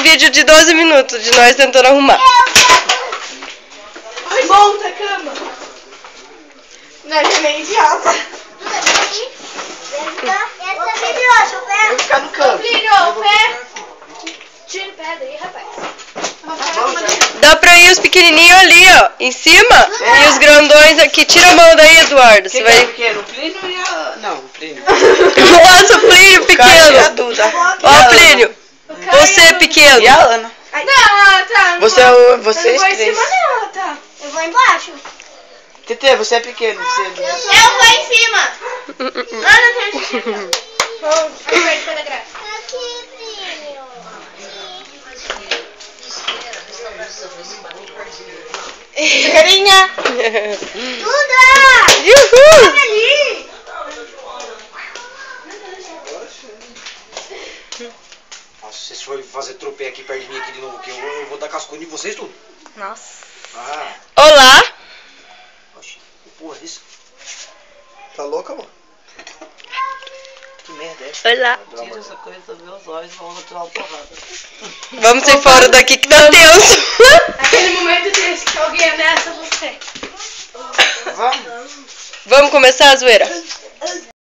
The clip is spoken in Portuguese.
vídeo de 12 minutos de nós tentando arrumar. Monta a cama. Não é meio idiota. Vai ficar no canto. Filho, pé. Tira o pé daí, rapaz. Dá pra ir os pequenininhos ali, ó, em cima. E os grandões aqui. Tira a mão daí, Eduardo. Você Quem vai... é pequeno? O Plínio e a... Não, o Plínio. Nossa, o Plínio pequeno. Ó, Plínio. Você é pequeno. E a Ana. Não, tá. Vocês Eu não vou em três. cima não, tá. Eu vou embaixo. Tete, você é pequeno. Você... Eu vou em cima. Ana, tem xixi. Vamos, aperta pela graça. Aqui, filho. Carinha. Duda! Uhul! Ali! Nossa, se vocês forem fazer tropé aqui perto de mim aqui de novo, que eu vou dar cascudo em vocês tudo. Nossa. Ah, Olá. oxe, que porra é isso? Tá louca, amor? Que merda é essa? Olá. Tira essa coisa dos meus olhos e vamos tirar uma porrada. Vamos sair fora daqui que tá tenso. Aquele momento triste que alguém ameaça você. Vamos. Vamos começar a zoeira?